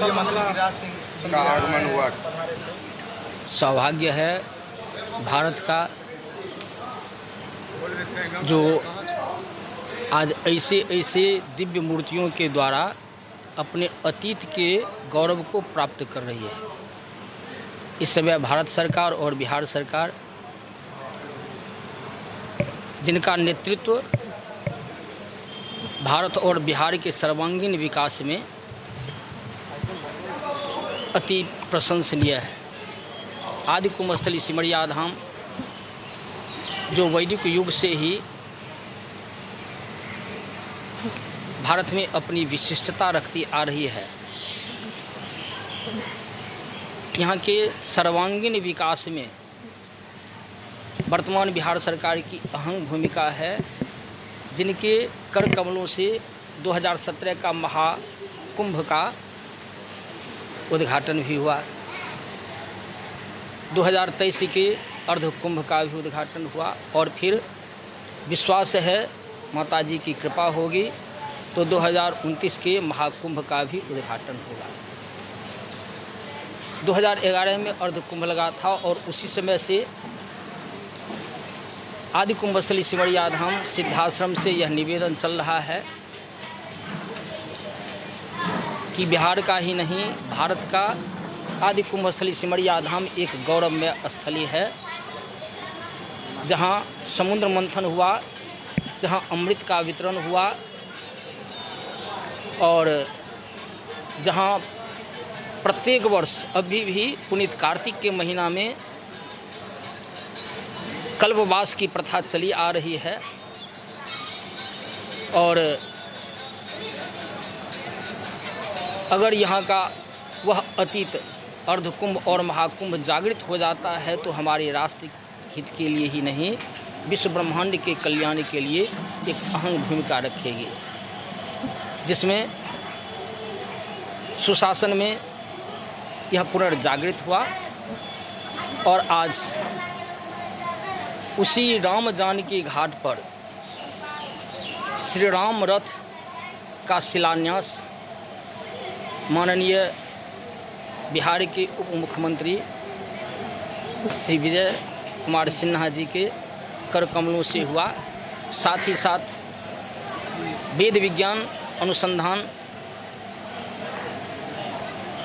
का आगमन हुआ। सौभाग्य है भारत का जो आज ऐसे दिव्य मूर्तियों के द्वारा अपने अतीत के गौरव को प्राप्त कर रही है। इस समय भारत सरकार और बिहार सरकार जिनका नेतृत्व भारत और बिहार के सर्वांगीण विकास में अति प्रशंसनीय है। आदि कुंभस्थली सिमरिया धाम जो वैदिक युग से ही भारत में अपनी विशिष्टता रखती आ रही है, यहाँ के सर्वांगीण विकास में वर्तमान बिहार सरकार की अहम भूमिका है, जिनके कर कमलों से 2017 का महाकुंभ का उद्घाटन भी हुआ, 2023 के अर्ध कुंभ का भी उद्घाटन हुआ और फिर विश्वास है माताजी की कृपा होगी तो 2029 के महाकुंभ का भी उद्घाटन होगा। 2011 में अर्ध कुंभ लगा था और उसी समय से आदि कुंभस्थली सिमरिया धाम सिद्धाश्रम से यह निवेदन चल रहा है कि बिहार का ही नहीं भारत का आदि कुंभस्थली सिमरिया धाम एक गौरवमय स्थली है, जहाँ समुद्र मंथन हुआ, जहाँ अमृत का वितरण हुआ और जहाँ प्रत्येक वर्ष अभी भी पुनीत कार्तिक के महीना में कल्पवास की प्रथा चली आ रही है। और अगर यहाँ का वह अतीत अर्धकुंभ और महाकुंभ जागृत हो जाता है तो हमारे राष्ट्र हित के लिए ही नहीं विश्व ब्रह्मांड के कल्याण के लिए एक अहम भूमिका रखेगी, जिसमें सुशासन में यह पुनर्जागृत हुआ। और आज उसी राम जानकी घाट पर श्री राम रथ का शिलान्यास माननीय बिहार के उप मुख्यमंत्री श्री विजय कुमार सिन्हा जी के कर कमलों से हुआ। साथ ही साथ वेद विज्ञान अनुसंधान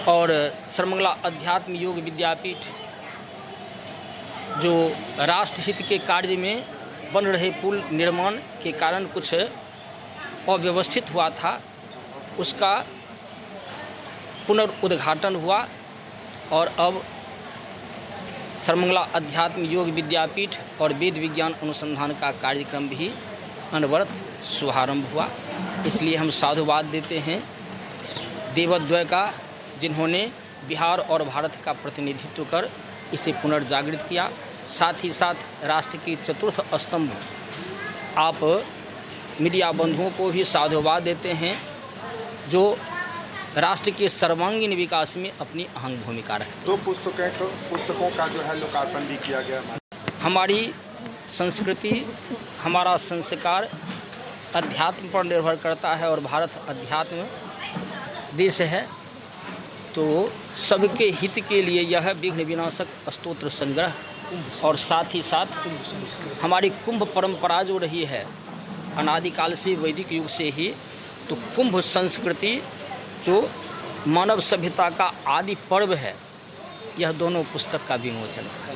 और सर्वमंगला अध्यात्म योग विद्यापीठ जो राष्ट्रहित के कार्य में बन रहे पुल निर्माण के कारण कुछ अव्यवस्थित हुआ था, उसका पुनर्उद्घाटन हुआ और अब सर्वमंगला अध्यात्म योग विद्यापीठ और वेद विज्ञान अनुसंधान का कार्यक्रम भी अनवरत शुभारंभ हुआ। इसलिए हम साधुवाद देते हैं देवद्वय का, जिन्होंने बिहार और भारत का प्रतिनिधित्व कर इसे पुनर्जागृत किया। साथ ही साथ राष्ट्र की चतुर्थ स्तंभ आप मीडिया बंधुओं को भी साधुवाद देते हैं, जो राष्ट्र के सर्वांगीण विकास में अपनी अहम भूमिका रखते हैं। 2 पुस्तकों का जो है लोकार्पण भी किया गया। हमारी संस्कृति, हमारा संस्कार अध्यात्म पर निर्भर करता है और भारत अध्यात्म देश है, तो सबके हित के लिए यह विघ्न विनाशक स्तोत्र संग्रह और साथ ही साथ हमारी कुंभ परंपरा जो रही है अनादिकाल से वैदिक युग से ही, तो कुंभ संस्कृति जो मानव सभ्यता का आदि पर्व है, यह दोनों पुस्तक का विमोचन है।